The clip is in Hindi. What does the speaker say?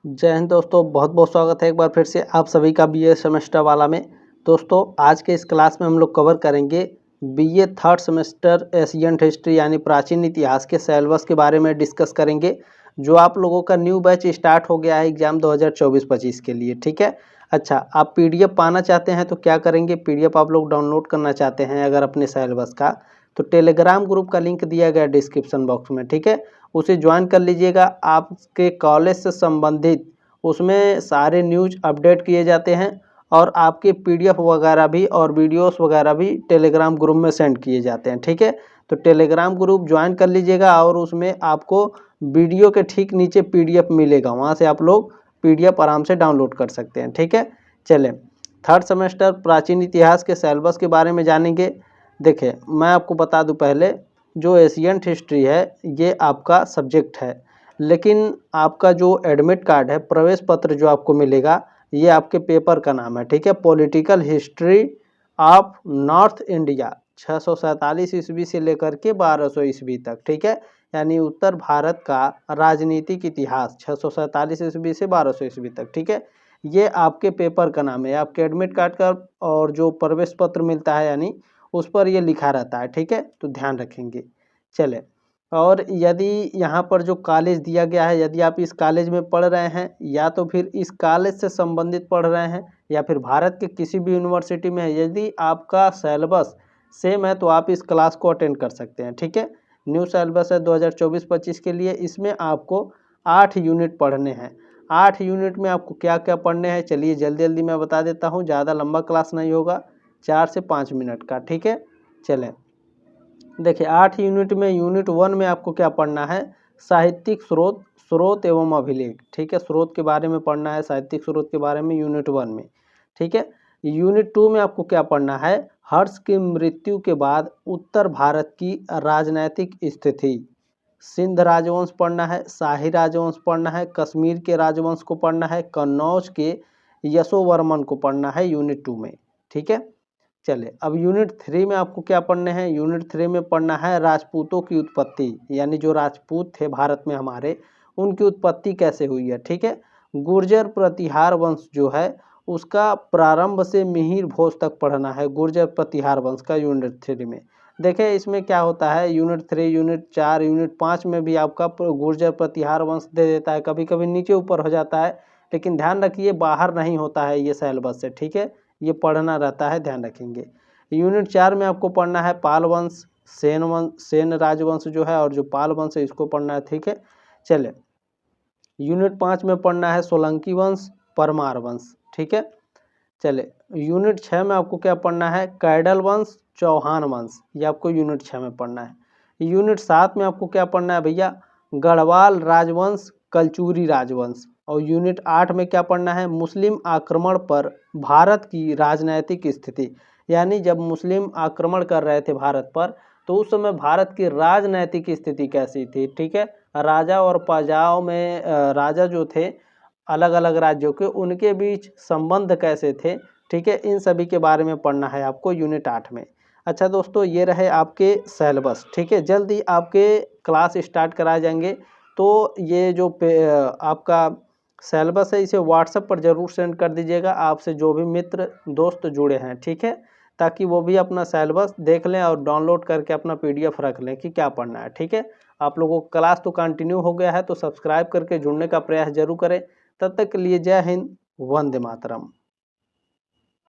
जय हिंद दोस्तों, बहुत बहुत स्वागत है एक बार फिर से आप सभी का बीए सेमेस्टर वाला में। दोस्तों आज के इस क्लास में हम लोग कवर करेंगे BA third semester Asian history यानी प्राचीन इतिहास के सिलेबस के बारे में डिस्कस करेंगे, जो आप लोगों का न्यू बैच स्टार्ट हो गया है एग्जाम 2024-25 के लिए। ठीक है। अच्छा, आप पीडीएफ पाना चाहते हैं तो क्या करेंगे, पीडीएफ आप लोग डाउनलोड करना चाहते हैं अगर अपने सिलेबस का, तो टेलीग्राम ग्रुप का लिंक दिया गया डिस्क्रिप्शन बॉक्स में। ठीक है, उसे ज्वाइन कर लीजिएगा। आपके कॉलेज से संबंधित उसमें सारे न्यूज अपडेट किए जाते हैं और आपके पीडीएफ वगैरह भी और वीडियोस वगैरह भी टेलीग्राम ग्रुप में सेंड किए जाते हैं। ठीक है, तो टेलीग्राम ग्रुप ज्वाइन कर लीजिएगा और उसमें आपको वीडियो के ठीक नीचे पीडीएफ मिलेगा, वहाँ से आप लोग पीडीएफ आराम से डाउनलोड कर सकते हैं। ठीक है, चलें थर्ड सेमेस्टर प्राचीन इतिहास के सिलेबस के बारे में जानेंगे। देखिए मैं आपको बता दूं, पहले जो एशियन हिस्ट्री है ये आपका सब्जेक्ट है, लेकिन आपका जो एडमिट कार्ड है, प्रवेश पत्र जो आपको मिलेगा, ये आपके पेपर का नाम है। ठीक है, political history of north India 647 ईस्वी से लेकर के 1200 ईस्वी तक। ठीक है, यानी उत्तर भारत का राजनीतिक इतिहास 647 ईस्वी से 1200 ईस्वी तक। ठीक है, ये आपके पेपर का नाम है, आपके एडमिट कार्ड का और जो प्रवेश पत्र मिलता है यानी उस पर ये लिखा रहता है। ठीक है, तो ध्यान रखेंगे। चले, और यदि यहाँ पर जो कॉलेज दिया गया है, यदि आप इस कॉलेज में पढ़ रहे हैं या तो फिर इस कॉलेज से संबंधित पढ़ रहे हैं या फिर भारत के किसी भी यूनिवर्सिटी में है, यदि आपका सिलेबस सेम है तो आप इस क्लास को अटेंड कर सकते हैं। ठीक है, न्यू सिलेबस है 2024-25 के लिए। इसमें आपको 8 यूनिट पढ़ने हैं। 8 यूनिट में आपको क्या क्या पढ़ने हैं, चलिए जल्दी जल्दी मैं बता देता हूँ, ज़्यादा लंबा क्लास नहीं होगा, 4 से 5 मिनट का। ठीक है, चलें देखिए 8 यूनिट में यूनिट 1 में आपको क्या पढ़ना है, साहित्यिक स्रोत एवं अभिलेख। ठीक है, स्रोत के बारे में पढ़ना है, साहित्यिक स्रोत के बारे में यूनिट 1 में। ठीक है, यूनिट 2 में आपको क्या पढ़ना है, हर्ष की मृत्यु के बाद उत्तर भारत की राजनैतिक स्थिति। सिंध राजवंश पढ़ना है, शाही राजवंश पढ़ना है, कश्मीर के राजवंश को पढ़ना है, कन्नौज के यशोवर्मन को पढ़ना है यूनिट 2 में। ठीक है, चले अब यूनिट 3 में आपको क्या पढ़ने हैं, यूनिट 3 में पढ़ना है राजपूतों की उत्पत्ति, यानी जो राजपूत थे भारत में हमारे, उनकी उत्पत्ति कैसे हुई है। ठीक है, गुर्जर प्रतिहार वंश जो है उसका प्रारंभ से मिहिर भोज तक पढ़ना है, गुर्जर प्रतिहार वंश का यूनिट 3 में। देखें इसमें क्या होता है, यूनिट 3, यूनिट 4, यूनिट 5 में भी आपका गुर्जर प्रतिहार वंश दे देता है, कभी कभी नीचे ऊपर हो जाता है, लेकिन ध्यान रखिए बाहर नहीं होता है ये सिलेबस से। ठीक है, ये पढ़ना रहता है, ध्यान रखेंगे। यूनिट 4 में आपको पढ़ना है पाल वंश, सेन राजवंश जो है और जो पाल वंश है इसको पढ़ना है। ठीक है, चले यूनिट 5 में पढ़ना है सोलंकी वंश, परमार वंश। ठीक है, चले यूनिट 6 में आपको क्या पढ़ना है, कैडल वंश, चौहान वंश, ये आपको यूनिट 6 में पढ़ना है। यूनिट 7 में आपको क्या पढ़ना है भैया, गढ़वाल राजवंश, कलचुरी राजवंश। और यूनिट 8 में क्या पढ़ना है, मुस्लिम आक्रमण पर भारत की राजनैतिक स्थिति, यानी जब मुस्लिम आक्रमण कर रहे थे भारत पर तो उस समय भारत की राजनैतिक स्थिति कैसी थी। ठीक है, राजा और प्रजाओं में राजा जो थे अलग अलग राज्यों के, उनके बीच संबंध कैसे थे। ठीक है, इन सभी के बारे में पढ़ना है आपको यूनिट 8 में। अच्छा दोस्तों, ये रहे आपके सिलेबस। ठीक है, जल्द ही आपके क्लास स्टार्ट कराए जाएंगे, तो ये जो आपका सिलेबस है इसे व्हाट्सएप पर ज़रूर सेंड कर दीजिएगा, आपसे जो भी मित्र दोस्त जुड़े हैं। ठीक है, ताकि वो भी अपना सिलेबस देख लें और डाउनलोड करके अपना पीडीएफ रख लें कि क्या पढ़ना है। ठीक है, आप लोगों को क्लास तो कंटिन्यू हो गया है, तो सब्सक्राइब करके जुड़ने का प्रयास जरूर करें। तब तक के लिए जय हिंद, वंदे मातरम।